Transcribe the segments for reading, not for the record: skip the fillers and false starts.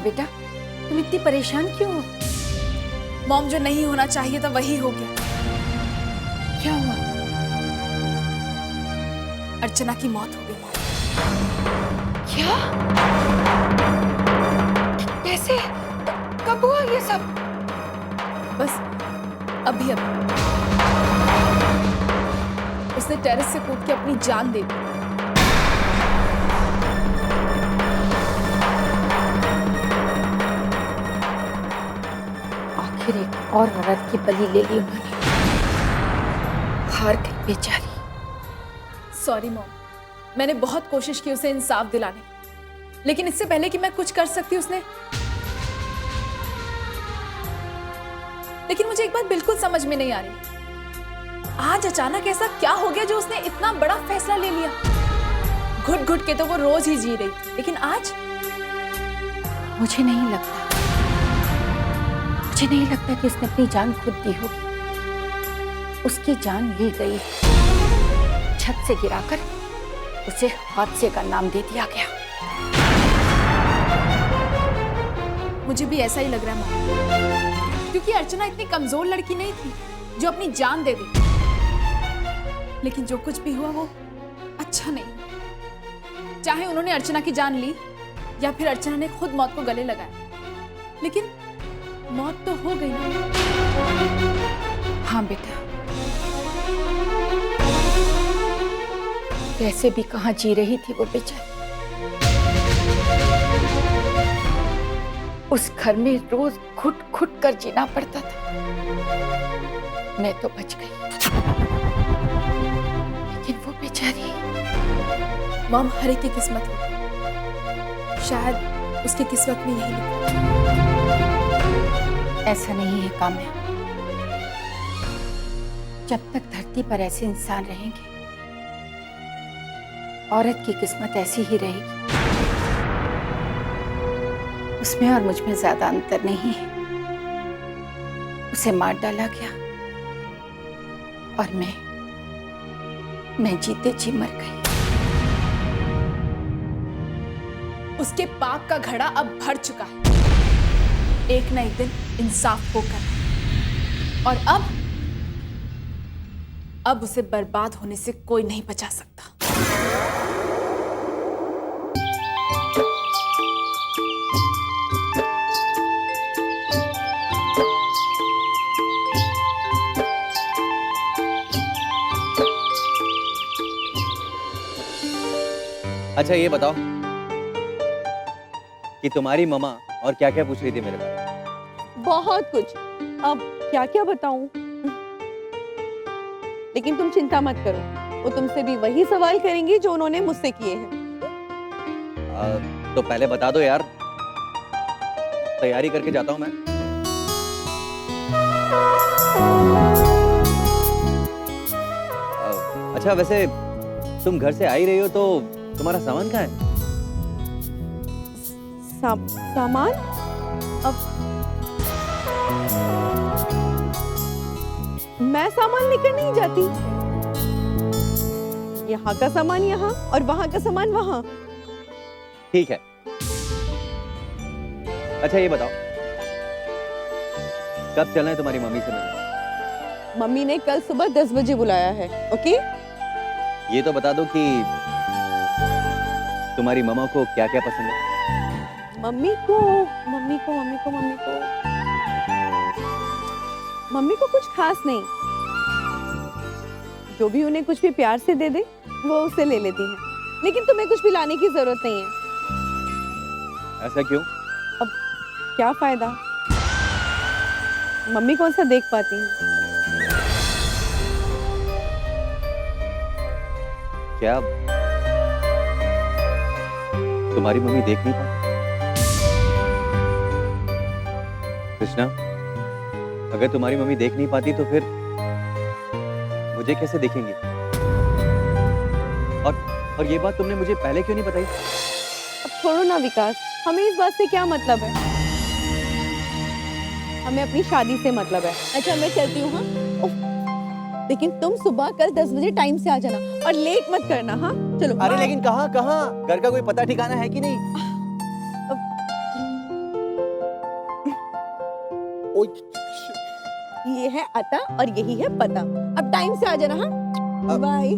बेटा, तुम इतनी परेशान क्यों हो? मॉम, जो नहीं होना चाहिए था वही हो गया। क्या हुआ? अर्चना की मौत हो गई मॉम। क्या? कैसे? कब हुआ ये सब? बस अभी उसने टेरेस से कूद के अपनी जान दे दी। आखिर एक और औरत की बलि ले ली उन्होंने। हार गई बेचारी। सॉरी मॉम, मैंने बहुत कोशिश की उसे इंसाफ दिलाने की, लेकिन इससे पहले कि मैं कुछ कर सकती उसने। लेकिन मुझे एक बात बिल्कुल समझ में नहीं आ रही, आज अचानक ऐसा क्या हो गया जो उसने इतना बड़ा फैसला ले लिया। घुट घुट के तो वो रोज ही जी रही थी, लेकिन आज मुझे नहीं लगता कि उसने अपनी जान खुद दी होगी। उसकी जान ली गई, छत से गिराकर उसे हादसे का नाम दे दिया गया। मुझे भी ऐसा ही लग रहा है मॉम, क्योंकि अर्चना इतनी कमजोर लड़की नहीं थी जो अपनी जान दे दे। लेकिन जो कुछ भी हुआ वो अच्छा नहीं। चाहे उन्होंने अर्चना की जान ली या फिर अर्चना ने खुद मौत को गले लगाया, लेकिन मौत तो हो गई ना। हाँ बेटा, कैसे भी कहाँ जी रही थी वो बेचारी। उस घर में रोज घुट घुट कर जीना पड़ता था। मैं तो बच गई, लेकिन वो बेचारी। मॉम, हर एक की किस्मत होती, शायद उसकी किस्मत में यही लिखा। ऐसा नहीं है काम्या। जब तक धरती पर ऐसे इंसान रहेंगे, औरत की किस्मत ऐसी ही रहेगी। उसमें और मुझ में ज्यादा अंतर नहीं है। उसे मार डाला गया और मैं जीते जी मर गई। उसके पाप का घड़ा अब भर चुका है। एक न एक दिन इंसाफ होकर, और अब उसे बर्बाद होने से कोई नहीं बचा सकता। अच्छा ये बताओ कि तुम्हारी मम्मा और क्या क्या पूछ रही थी मेरे बारे में? बहुत कुछ। अब क्या क्या बताऊं? लेकिन तुम चिंता मत करो, वो तुमसे भी वही सवाल करेंगी जो उन्होंने मुझसे किए हैं। तो पहले बता दो यार, तैयारी करके जाता हूं मैं। अच्छा वैसे तुम घर से आ ही रही हो तो तुम्हारा सामान कहाँ है? सामान? अब मैं सामान लेकर नहीं जाती। यहाँ का सामान यहाँ और वहाँ का सामान वहाँ। ठीक है। अच्छा ये बताओ, कब चलना है तुम्हारी मम्मी से मिलने? मम्मी ने कल सुबह 10 बजे बुलाया है। ओके? ये तो बता दो कि तुम्हारी मम्मा को क्या क्या पसंद है? मम्मी को कुछ खास नहीं। जो भी उन्हें कुछ भी प्यार से दे दे वो उसे ले लेती हैं। लेकिन तुम्हें कुछ भी लाने की जरूरत नहीं है। ऐसा क्यों? अब क्या फायदा, मम्मी कौन सा देख पाती हैं। क्या तुम्हारी मम्मी देख नहीं पाती? कृष्णा, अगर तुम्हारी मम्मी देख नहीं पाती तो फिर मुझे कैसे देखेंगी? और ये बात तुमने मुझे पहले क्यों नहीं बताई? अब छोड़ो ना विकास, हमें इस बात से क्या मतलब है। हमें अपनी शादी से मतलब है। अच्छा मैं चलती हूँ। हाँ, लेकिन तुम सुबह कल 10 बजे टाइम से आ जाना और लेट मत करना। हाँ चलो। अरे लेकिन कहाँ? घर का कोई पता ठिकाना है कि नहीं? ये है अता और यही है पता। अब टाइम से आ जाना। हाँ बाय।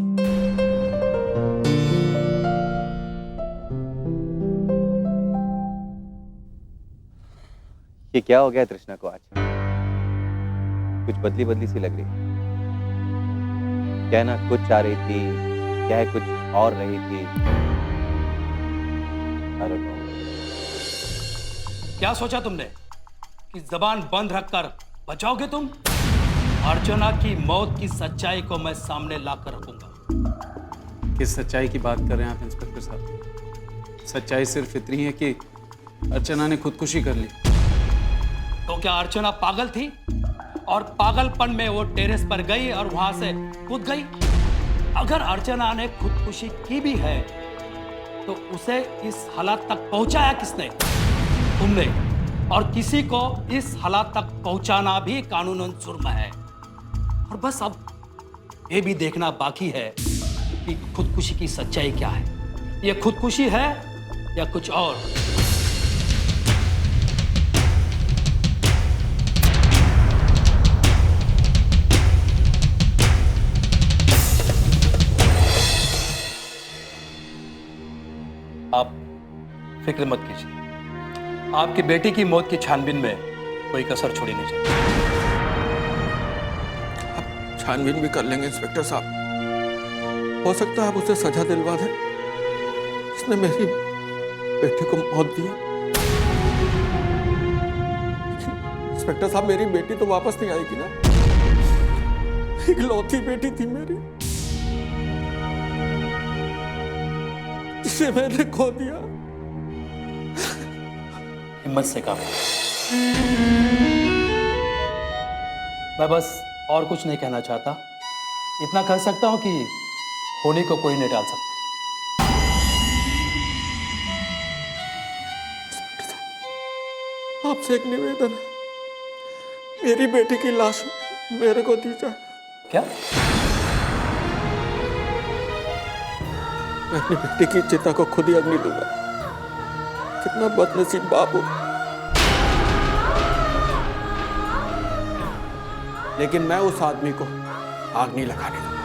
ये क्या हो गया तृष्णा को आज? कुछ बदली बदली सी लग रही है। कहना कुछ चाह रही थी, कह कुछ और रही थी। I don't know. क्या सोचा तुमने कि जबान बंद रखकर बचाओगे तुम? अर्चना की मौत की सच्चाई को मैं सामने लाकर रखूंगा। किस सच्चाई की बात कर रहे हैं आप इंस्पेक्टर साहब? सच्चाई सिर्फ इतनी है कि अर्चना ने खुदकुशी कर ली। तो क्या अर्चना पागल थी और पागलपन में वो टेरेस पर गई और वहां से कूद गई? अगर अर्चना ने खुदकुशी की भी है तो उसे इस हालात तक पहुंचाया किसने? तुमने। और किसी को इस हालात तक पहुंचाना भी कानूनन जुर्म है। और बस अब ये भी देखना बाकी है कि खुदकुशी की सच्चाई क्या है। ये खुदकुशी है या कुछ और? आप फिक्र मत कीजिए, आपकी बेटी की मौत की छानबीन में कोई कसर छोड़ी नहीं जाएगी। आप छानबीन भी कर लेंगे इंस्पेक्टर साहब। हो सकता है आप उसे सजा दिलवा दें जिसने मेरी बेटी को मौत दी। इंस्पेक्टर साहब, मेरी बेटी तो वापस नहीं आएगी ना? इकलौती बेटी थी मेरी, जिसे मैंने खो दिया। हिम्मत से काम लो। मैं बस और कुछ नहीं कहना चाहता। इतना कह सकता हूं कि होने को कोई नहीं टाल सकता। आपसे एक निवेदन है, मेरी बेटी की लाश मेरे को दी जाए। क्या? मैं अपनी बेटी की चिता को खुद ही अग्नि दूंगा। कितना बदनसीब बाप हूं। लेकिन मैं उस आदमी को आग नहीं लगाने दूंगा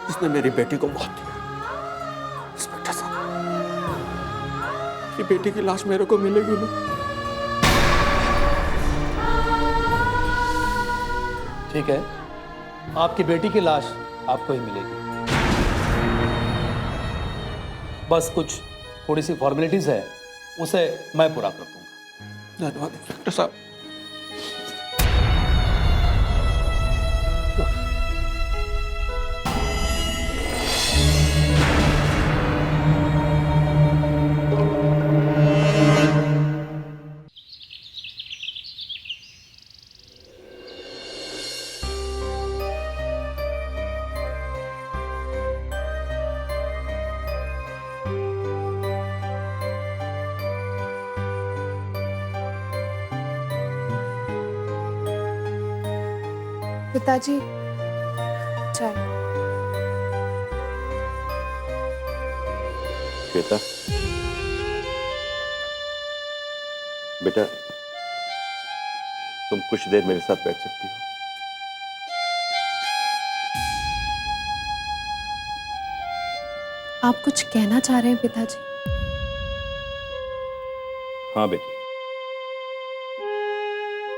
जिसने मेरी बेटी को मौत दी। इंस्पेक्टर साहब, कि बेटी की लाश मेरे को मिलेगी ना? ठीक है, आपकी बेटी की लाश आपको ही मिलेगी। बस कुछ थोड़ी सी फॉर्मेलिटीज है, उसे मैं पूरा कर दूंगा। धन्यवाद इंस्पेक्टर साहब। पिताजी, चाय। श्वेता, बेटा तुम कुछ देर मेरे साथ बैठ सकती हो? आप कुछ कहना चाह रहे हैं पिताजी? हाँ बेटी,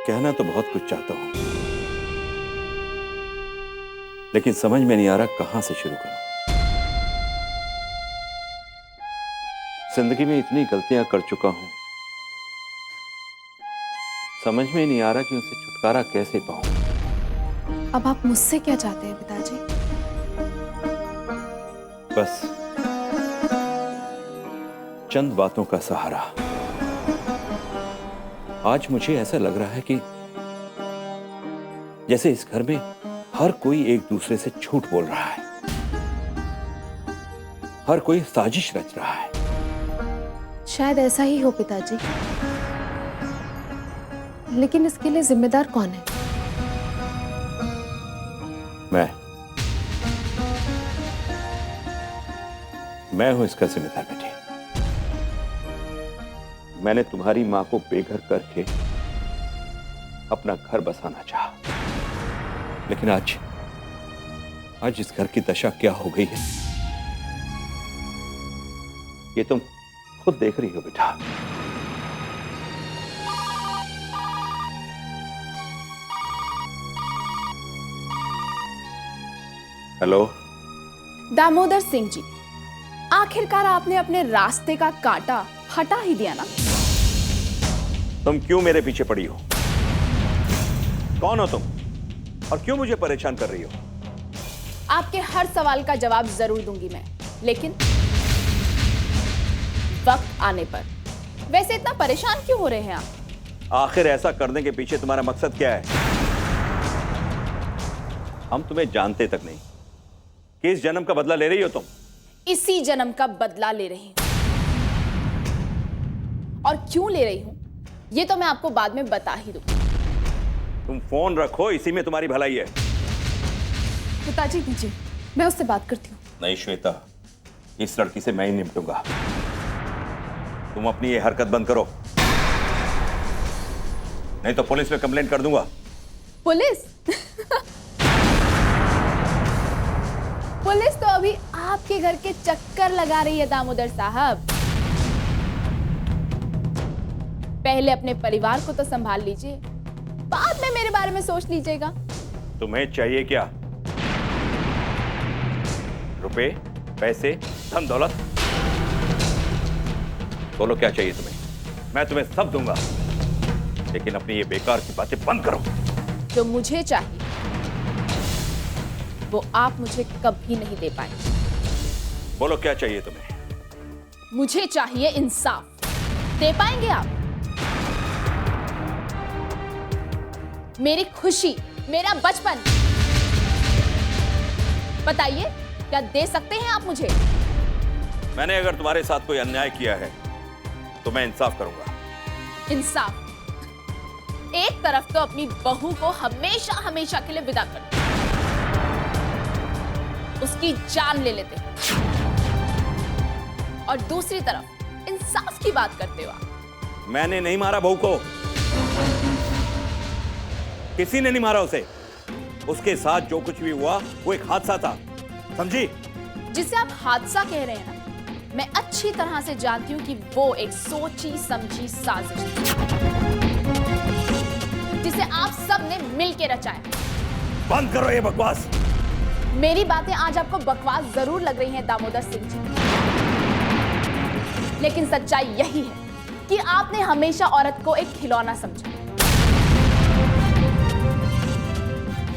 कहना तो बहुत कुछ चाहता हूं, लेकिन समझ में नहीं आ रहा कहां से शुरू करूं। जिंदगी में इतनी गलतियां कर चुका हूं, समझ में नहीं आ रहा कि उनसे छुटकारा कैसे पाऊं। अब आप मुझसे क्या चाहते हैं पिताजी? बस चंद बातों का सहारा। आज मुझे ऐसा लग रहा है कि जैसे इस घर में हर कोई एक दूसरे से झूठ बोल रहा है, हर कोई साजिश रच रहा है। शायद ऐसा ही हो पिताजी, लेकिन इसके लिए जिम्मेदार कौन है? मैं हूं इसका जिम्मेदार बेटी। मैंने तुम्हारी मां को बेघर करके अपना घर बसाना चाहा, लेकिन आज इस घर की दशा क्या हो गई है, ये तुम खुद देख रही हो बेटा। हेलो दामोदर सिंह जी, आखिरकार आपने अपने रास्ते का कांटा हटा ही दिया ना। तुम क्यों मेरे पीछे पड़ी हो? कौन हो तुम और क्यों मुझे परेशान कर रही हो? आपके हर सवाल का जवाब जरूर दूंगी मैं, लेकिन वक्त आने पर। वैसे इतना परेशान क्यों हो रहे हैं आप? आखिर ऐसा करने के पीछे तुम्हारा मकसद क्या है? हम तुम्हें जानते तक नहीं, किस जन्म का बदला ले रही हो तुम? इसी जन्म का बदला ले रही हूं, और क्यों ले रही हूं ये तो मैं आपको बाद में बता ही दूं। तुम फोन रखो, इसी में तुम्हारी भलाई है। पिताजी दीजिए, मैं उससे बात करती हूँ। नहीं श्वेता, इस लड़की से मैं ही निपटूंगा। तुम अपनी ये हरकत बंद करो, नहीं तो पुलिस में कंप्लेंट कर दूंगा। पुलिस? पुलिस तो अभी आपके घर के चक्कर लगा रही है दामोदर साहब। पहले अपने परिवार को तो संभाल लीजिए, बाद में मेरे बारे में सोच लीजिएगा। तुम्हें चाहिए क्या? रुपए, पैसे, धन दौलत? बोलो क्या चाहिए तुम्हें? मैं तुम्हें सब दूंगा, लेकिन अपनी ये बेकार की बातें बंद करो। जो मुझे चाहिए वो आप मुझे कभी नहीं दे पाए। बोलो क्या चाहिए तुम्हें? मुझे चाहिए इंसाफ। दे पाएंगे आप? मेरी खुशी, मेरा बचपन, बताइए क्या दे सकते हैं आप मुझे? मैंने अगर तुम्हारे साथ कोई अन्याय किया है तो मैं इंसाफ करूंगा। इंसाफ? एक तरफ तो अपनी बहू को हमेशा हमेशा के लिए विदा कर दो, उसकी जान ले लेते हो, और दूसरी तरफ इंसाफ की बात करते हो आप। मैंने नहीं मारा बहू को, किसी ने नहीं मारा उसे। उसके साथ जो कुछ भी हुआ वो एक हादसा था, समझी? जिसे आप हादसा कह रहे हैं ना, मैं अच्छी तरह से जानती हूं कि वो एक सोची समझी साजिश थी, जिसे आप सब ने मिलकर रचाया। बंद करो ये बकवास। मेरी बातें आज आपको बकवास जरूर लग रही हैं दामोदर सिंह जी, लेकिन सच्चाई यही है कि आपने हमेशा औरत को एक खिलौना समझा।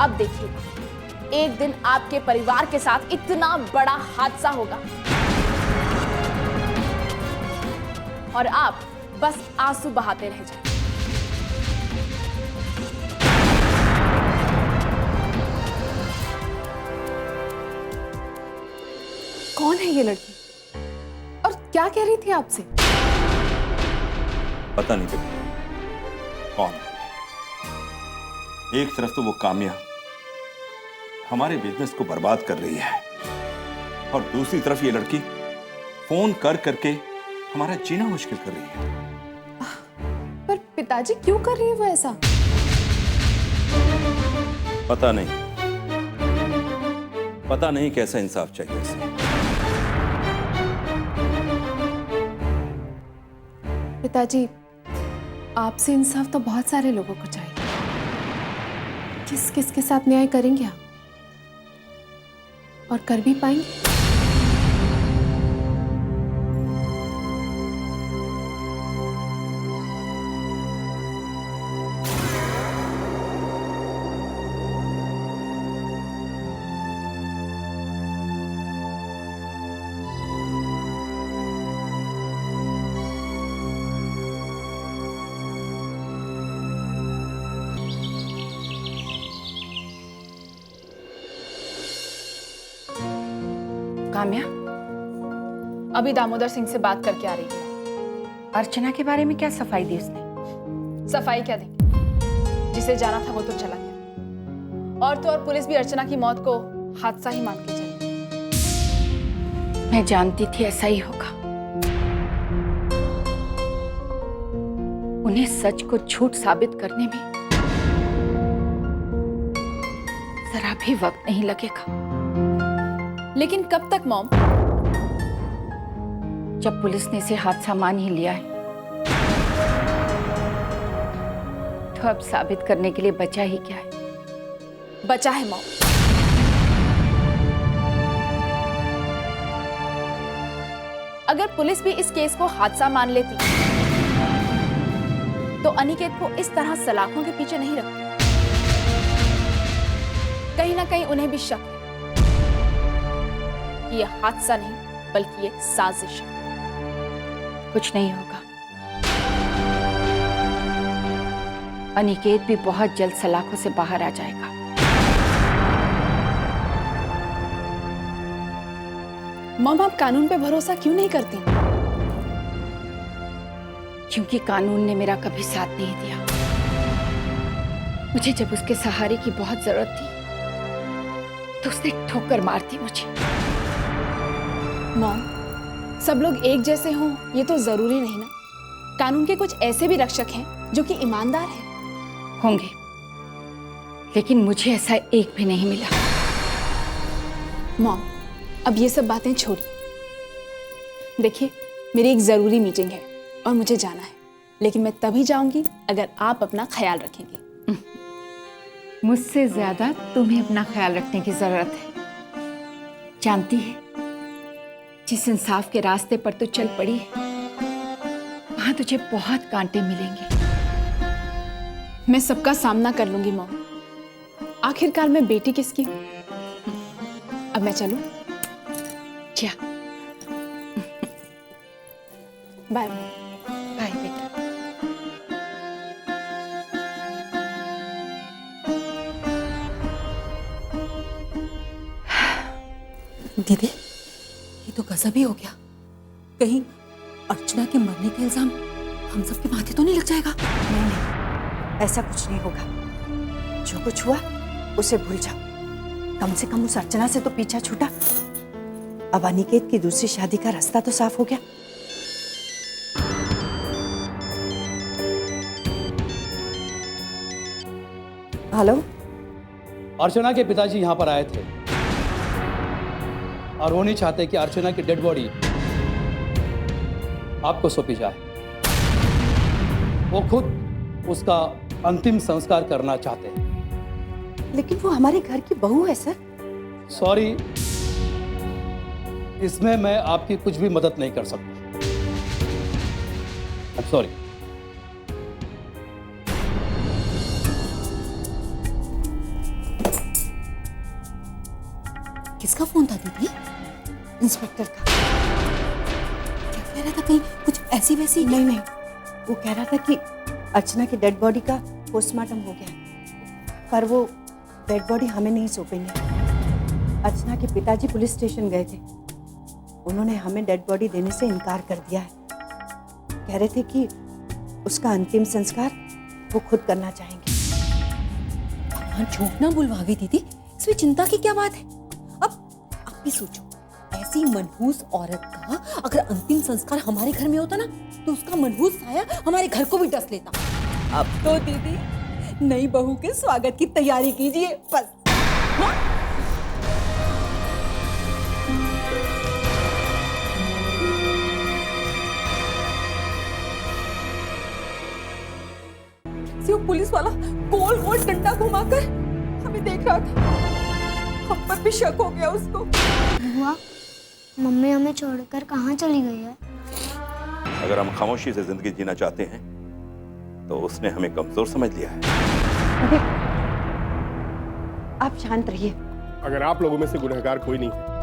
अब देखिए, एक दिन आपके परिवार के साथ इतना बड़ा हादसा होगा और आप बस आंसू बहाते रह जाएं। कौन है ये लड़की और क्या कह रही थी आपसे? पता नहीं बेटा कौन है। एक तरफ तो वो काम्या हमारे बिजनेस को बर्बाद कर रही है, और दूसरी तरफ ये लड़की फोन कर करके हमारा जीना मुश्किल कर रही है। पर पिताजी क्यों कर रही है वो ऐसा? पता नहीं कैसा इंसाफ चाहिए इसे। पिताजी, आपसे इंसाफ तो बहुत सारे लोगों को चाहिए। किस किस के साथ न्याय करेंगे आप, और कर भी पाएंगे? काम्या, अभी दामोदर सिंह से बात करके आ रही थी। अर्चना के बारे में क्या सफाई दी उसने? सफाई क्या देंगे, जिसे जाना था वो तो चला गया, और तो और पुलिस भी अर्चना की मौत को हादसा ही मान के चली। मैं जानती थी ऐसा ही होगा। उन्हें सच को झूठ साबित करने में जरा भी वक्त नहीं लगेगा। लेकिन कब तक मॉम? जब पुलिस ने इसे हादसा मान ही लिया है तो अब साबित करने के लिए बचा ही क्या है? बचा है मॉम। अगर पुलिस भी इस केस को हादसा मान लेती तो अनिकेत को इस तरह सलाखों के पीछे नहीं रखती। कहीं ना कहीं उन्हें भी शक है कि यह हादसा नहीं बल्कि ये साजिश है। कुछ नहीं होगा। अनिकेत भी बहुत जल्द सलाखों से बाहर आ जाएगा। मॉम, आप कानून पे भरोसा क्यों नहीं करती? क्योंकि कानून ने मेरा कभी साथ नहीं दिया। मुझे जब उसके सहारे की बहुत जरूरत थी तो उसने ठोकर मार दी मुझे। मॉम, सब लोग एक जैसे हों ये तो जरूरी नहीं ना। कानून के कुछ ऐसे भी रक्षक हैं जो कि ईमानदार हैं। होंगे, लेकिन मुझे ऐसा एक भी नहीं मिला। मॉम, अब ये सब बातें छोड़िए। देखिए, मेरी एक जरूरी मीटिंग है और मुझे जाना है, लेकिन मैं तभी जाऊंगी अगर आप अपना ख्याल रखेंगे। मुझसे ज्यादा तुम्हें अपना ख्याल रखने की जरूरत है। जानती है, जिस इंसाफ के रास्ते पर तू चल पड़ी है वहां तुझे बहुत कांटे मिलेंगे। मैं सबका सामना कर लूंगी मॉम। आखिरकार मैं बेटी किसकी हूँ? अब मैं चलूं? जा। बाय। बाय बेटा। दीदी, ये तो गजब ही हो गया। कहीं अर्चना के मरने का इल्जाम हम सबके माथे तो नहीं लग जाएगा? नहीं, ऐसा कुछ नहीं होगा। जो कुछ हुआ उसे भूल जाओ। कम से कम उस अर्चना से तो पीछा छूटा। अब अनिकेत की दूसरी शादी का रास्ता तो साफ हो गया। हेलो, अर्चना के पिताजी यहाँ पर आए थे और वो नहीं चाहते कि अर्चना की डेड बॉडी आपको सौंपी जाए। वो खुद उसका अंतिम संस्कार करना चाहते हैं। लेकिन वो हमारे घर की बहू है सर। सॉरी, इसमें मैं आपकी कुछ भी मदद नहीं कर सकता। सॉरी। किसका फोन था दीदी? इंस्पेक्टर का। क्या कह रहा था? कहीं कुछ ऐसी वैसी? नहीं, वो कह रहा था कि अर्चना की डेड बॉडी का पोस्टमार्टम हो गया, पर वो डेड बॉडी हमें नहीं सौंपेंगे। अर्चना के पिताजी पुलिस स्टेशन गए थे। उन्होंने हमें डेड बॉडी देने से इनकार कर दिया है। कह रहे थे कि उसका अंतिम संस्कार वो खुद करना चाहेंगे। भगवान झूठ ना बुलवावे दीदी, इसमें चिंता की क्या बात है? अब भी सोचो, ऐसी मनहूस औरत का अगर अंतिम संस्कार हमारे घर में होता ना तो उसका मनहूस साया हमारे घर को भी डस लेता। अब तो दीदी नई बहू के स्वागत की तैयारी कीजिए बस। वो पुलिस वाला गोल गोल डंडा घुमाकर हमें देख रहा था। हम पर भी शक हो गया उसको। बुआ, मम्मी हमें छोड़कर कहाँ चली गई है? अगर हम खामोशी से जिंदगी जीना चाहते हैं तो उसने हमें कमजोर समझ लिया है। अरे, आप शांत रहिए। अगर आप लोगों में से गुनहगार कोई नहीं है